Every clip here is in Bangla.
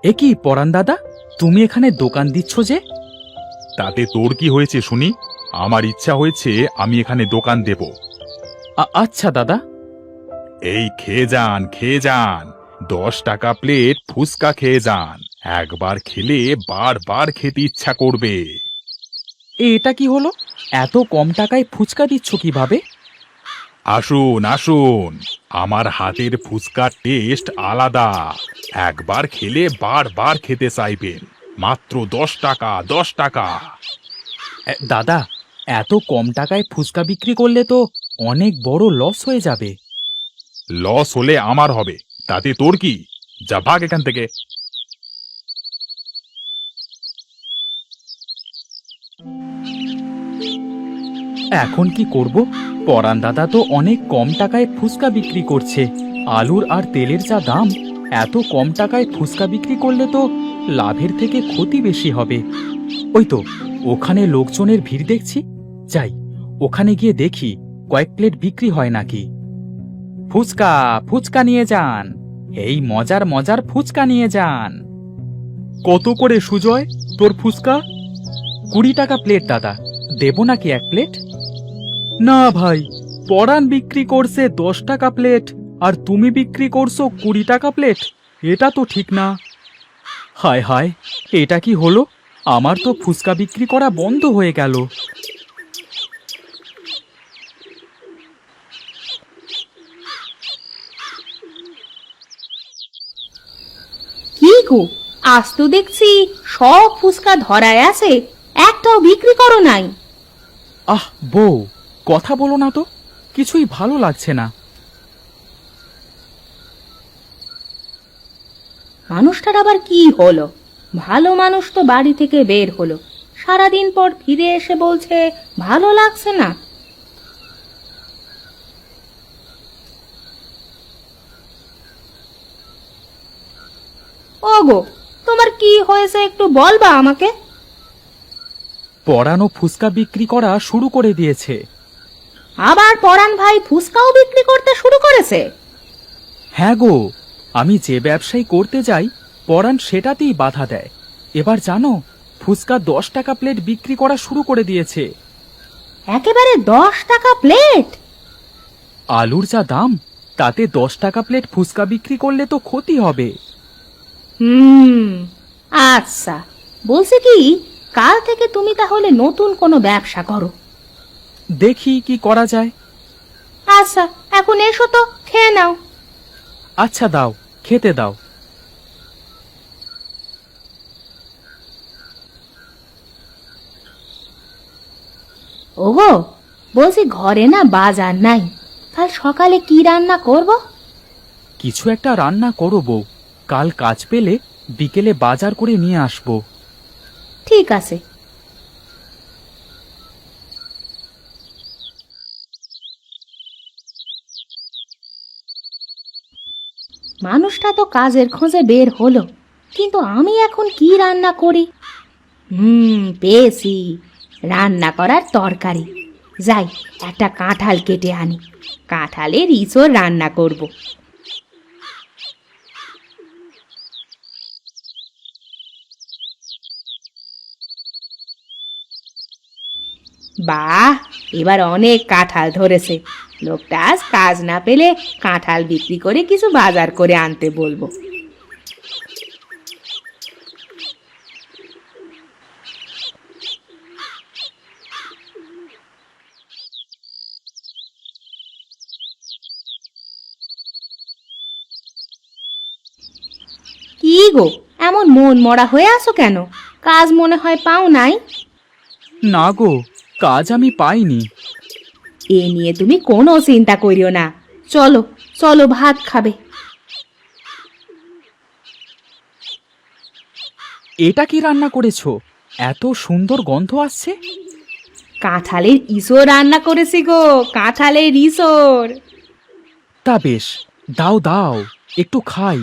এ কি পরান দাদা, তুমি এখানে দোকান দিচ্ছ যে? তাতে তোর কি হয়েছে শুনি? আমার ইচ্ছা হয়েছে আমি এখানে দোকান দেব। আচ্ছা দাদা। এই খেয়ে যান, খেয়ে যান। 10 টাকা প্লেট ফুচকা খেয়ে যান। একবার খেলে বারবার খেতে ইচ্ছা করবে। এটা কি হলো? এত কম টাকায় ফুচকা দিচ্ছ কিভাবে? আসুন আসুন, আমার হাতের ফুচকার টেস্ট আলাদা। একবার খেলে বারবার খেতে চাইবেন। মাত্র 10 টাকা, 10 টাকা। দাদা, এত কম টাকায় ফুচকা বিক্রি করলে তো অনেক বড় লস হয়ে যাবে। লস হলে আমার হবে, তাতে তোর কি? যা ভাগ এখান থেকে। এখন কি করব? পরান দাদা তো অনেক কম টাকায় ফুচকা বিক্রি করছে। আলুর আর তেলের যা দাম, এত কম টাকায় ফুচকা বিক্রি করলে তো লাভের থেকে ক্ষতি বেশি হবে। ওই তো, ওখানে লোকজনের ভিড় দেখছি। যাই, ওখানে গিয়ে দেখি কয়েক প্লেট বিক্রি হয় নাকি। ফুচকা, ফুচকা নিয়ে যান। এই মজার মজার ফুচকা নিয়ে যান। কত করে সুজয় তোর ফুচকা? 20 টাকা প্লেট দাদা, দেব নাকি 1 প্লেট? না ভাই, পরাণ বিক্রি করছে 10 টাকা প্লেট, আর তুমি বিক্রি করছো 20 টাকা প্লেট। এটা তো ঠিক না। হায় হায়, এটা কি হলো? আমার তো ফুচকা বিক্রি করা বন্ধ হয়ে গেল। কি গো, আজ তো দেখছি সব ফুচকা ধরায় আছে, একটাও বিক্রি করো নাই। আহ বউ, কথা বলো না তো, কিছুই ভালো লাগছে না। মানুষটার আবার কি হলো? ভালো মানুষ তো বাড়ি থেকে বের হলো, সারাদিন পর ফিরে এসে বলছে ভালো লাগছে না। ওগো, তোমার কি হয়েছে একটু বলবা আমাকে? পরাণও ফুচকা বিক্রি করা শুরু করে দিয়েছে। আবার পরাণ ভাই ফুচকাও বিক্রি করতে শুরু করেছে? হ্যাঁ গো, আমি যে ব্যবসায়ী করতে যাই, পরাণ সেটাতেই বাধা দেয়। এবার জানো, ফুচকা 10 টাকা প্লেট বিক্রি করা শুরু করে দিয়েছে। একেবারে 10 টাকা প্লেট? আলুর যা দাম, তাতে 10 টাকা প্লেট ফুচকা বিক্রি করলে তো ক্ষতি হবে। হুম, আচ্ছা, বলছি কি, কাল থেকে তুমি তাহলে নতুন কোনো ব্যবসা করো। দেখি কি করা যায়। আচ্ছা, এখন এসো তো, খেয়ে নাও। আচ্ছা দাও, খেতে দাও। ওগো, বলছি ঘরে না বাজার নাই, কাল সকালে কি রান্না করব? কিছু একটা রান্না করো বউ, কাল কাজ পেলে বিকেলে বাজার করে নিয়ে আসবো। ঠিক আছে। মানুষটা তো কাজের খোঁজে বের হলো, কিন্তু আমি এখন কি রান্না করি? পেয়েছি, রান্না করার তরকারি। যাই, একটা কাঁঠাল কেটে আনি, কাঁঠালের ইঁচড় রান্না করব। বাহ, এবার অনেক কাঁঠাল ধরেছে। লোকটা আজ কাজ না পেলে কাঁঠাল বিক্রি করে কিছু বাজার করে আনতে বলবো। কি গো, এমন মন মরা হয়ে আছো কেন? কাজ মনে হয় পাও নাই? না গো, কাজ আমি পাইনি। এ নিয়ে তুমি কোনো চিন্তা করিও না। চলো চলো, ভাত খাবে। এটা কি রান্না করেছো? এত সুন্দর গন্ধ আসছে। কাঁঠালের ইঁচড় রান্না করেছি গো, কাঁঠালের ইঁচড়। তা বেশ, দাও দাও, একটু খাই,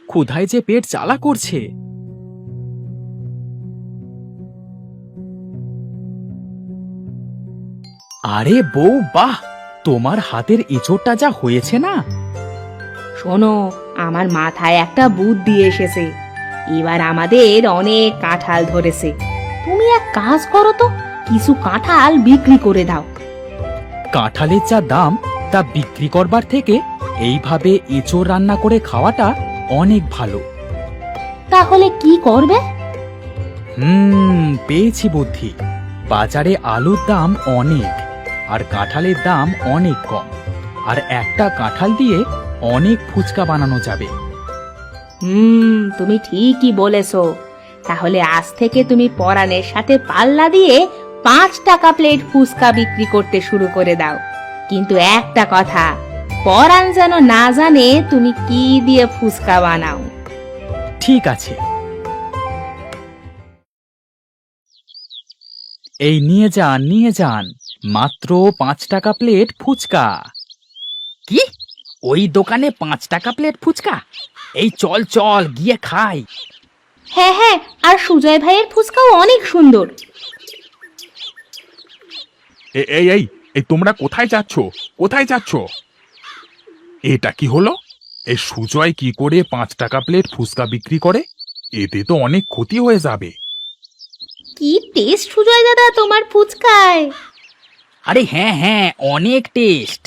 ক্ষুধায় যে পেট জ্বালা করছে। আরে বউ, বাহ, তোমার হাতের এঁচোড়টা যা হয়েছে না। শোনো, আমার মাথায় একটা বুদ্ধি এসেছে। এবার আমাদের অনেক কাঁঠাল ধরেছে। তুমি এক কাজ করো তো, কিছু কাঁঠাল বিক্রি করে দাও। কাঁঠালের যা দাম তা বিক্রি করবার থেকে এইভাবে এঁচোড় রান্না করে খাওয়াটা অনেক ভালো। তাহলে কি করবে? পেয়েছি বুদ্ধি। বাজারে আলুর দাম অনেক আর কাঁঠালের দাম অনেক কম, আর একটা কাঁঠাল দিয়ে অনেক ফুচকা বানানো যাবে। তুমি ঠিকই বলেছো। তাহলে আজ থেকে তুমি পরাণের সাথে পাল্লা দিয়ে 5 টাকা প্লেট ফুচকা বিক্রি করতে শুরু করে দাও। কিন্তু একটা কথা, পরাণ যেন না জানে তুমি কি দিয়ে ফুচকা বানাও। ঠিক আছে। এই নিয়ে যান, নিয়ে যান, মাত্র 5 টাকা প্লেট ফুচকা। কি? ওই দোকানে 5 টাকা প্লেট ফুচকা? এই চল চল গিয়ে খাই। হ্যাঁ হ্যাঁ, আর সুজয় ভাইয়ের ফুচকাও অনেক সুন্দর। এই এই এই তোমরা কোথায় যাচ্ছ? কোথায় যাচ্ছ? এটা কি হলো? এই সুজয় কি করে 5 টাকা প্লেট ফুচকা বিক্রি করে? এতে তো অনেক ক্ষতি হয়ে যাবে। কি টেস্ট সুজয় দাদা তোমার ফুচকায়! আরে হ্যাঁ হ্যাঁ, অনেক টেস্ট।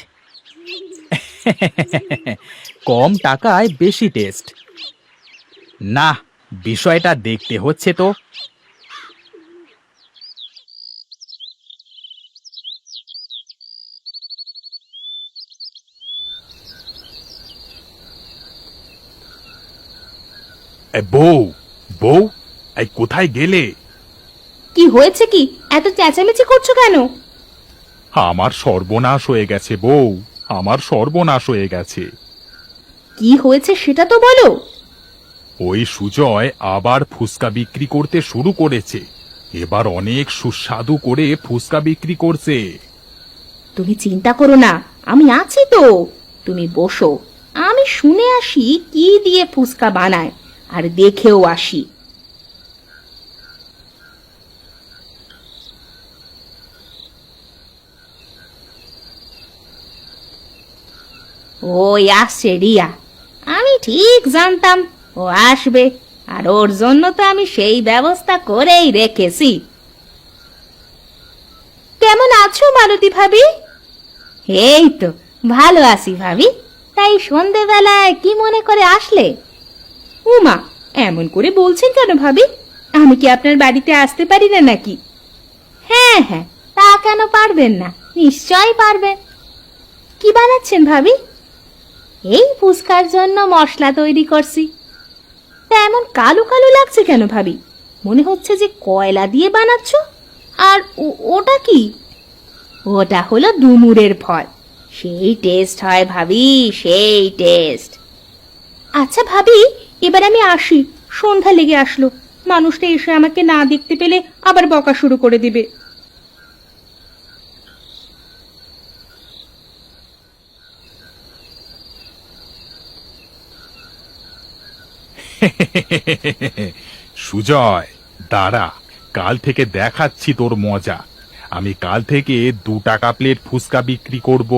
কম টাকায় বেশি টেস্ট। না, বিষয়টা দেখতে হচ্ছে তো। বউ, বউ, এই কোথায় গেলে? কি হয়েছে কি? এত চেঁচামেচি করছো কেন? আমার সর্বনাশ হয়ে গেছে বউ, আমার সর্বনাশ হয়ে গেছে। কি হয়েছে সেটা তো বলো। ওই সুজয় আবার ফুচকা বিক্রি করতে শুরু করেছে। এবার অনেক সুস্বাদু করে ফুচকা বিক্রি করছে। তুমি চিন্তা করো না, আমি আছি তো। তুমি বসো, আমি শুনে আসি কি দিয়ে ফুচকা বানায়, আর দেখেও আসি। ওই আসছে রিয়া। আমি ঠিক জানতাম ও আসবে, আর ওর জন্য তো আমি সেই ব্যবস্থা করেই রেখেছি। কেমন আছো মালতী ভাবি? এই তো ভালো আছি ভাবি। তাই সন্ধেবেলায় কি মনে করে আসলে? উমা, এমন করে বলছেন কেন ভাবি? আমি কি আপনার বাড়িতে আসতে পারি না নাকি? হ্যাঁ হ্যাঁ, তা কেন পারবেন না, নিশ্চয়ই পারবেন। কি বানাচ্ছেন ভাবি? এই ফুচকার জন্য মশলা তৈরি করছি। তা এমন কালো কালো লাগছে কেন ভাবি? মনে হচ্ছে যে কয়লা দিয়ে বানাচ্ছ। আর ওটা কি? ওটা হলো ডুমুরের ফল। সেই টেস্ট হয় ভাবি, সেই টেস্ট। আচ্ছা ভাবি, এবার আমি আসি। সন্ধ্যা লেগে আসলো, মানুষটা এসে আমাকে না দেখতে পেলে আবার বকা শুরু করে দিবে। সুজয়, দাঁড়া, কাল থেকে দেখাচ্ছি তোর মজা। আমি কাল থেকে 2 টাকা প্লেট ফুচকা বিক্রি করব।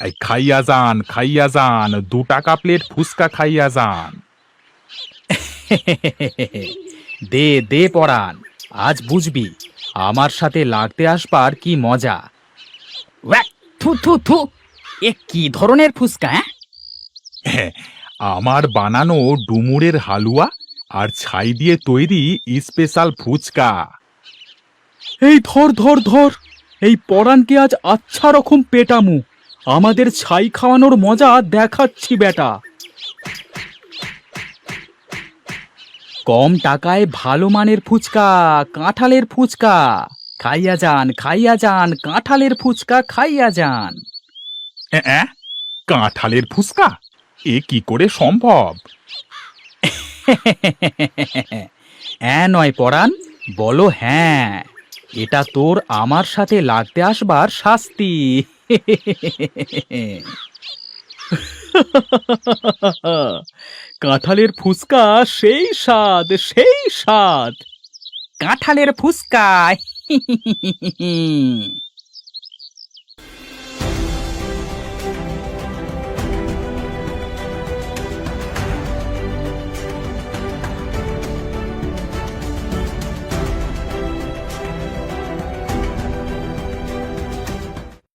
এই খাইয়া যান, 2 টাকা প্লেট ফুচকা খাইয়া যান। দে দে পরাণ, আজ বুঝবি আমার সাথে লাগতে আসবার কি মজা। ওয়াক, থু থু থু, এ কি ধরনের ফুচকা? আমার বানানো ডুমুরের হালুয়া আর ছাই দিয়ে তৈরি স্পেশাল ফুচকা। এই ধর ধর ধর, এই পরাণকে আজ আচ্ছা রকম পেটামু। আমাদের ছাই খাওয়ানোর মজা দেখাচ্ছি বেটা। কম টাকায় ভালো মানের ফুচকা, কাঁঠালের ফুচকা খাইয়া যান, খাইয়া যান, কাঁঠালের ফুচকা খাইয়া যান। কাঁঠালের ফুচকা? এ কি করে সম্ভব? হ্যাঁ নয় পরাণ, বলো হ্যাঁ। এটা তোর আমার সাথে লাগতে আসবার শাস্তি। কাঁঠালের ফুচকা সেই স্বাদ, সেই স্বাদ। কাঁঠালের ফুসকা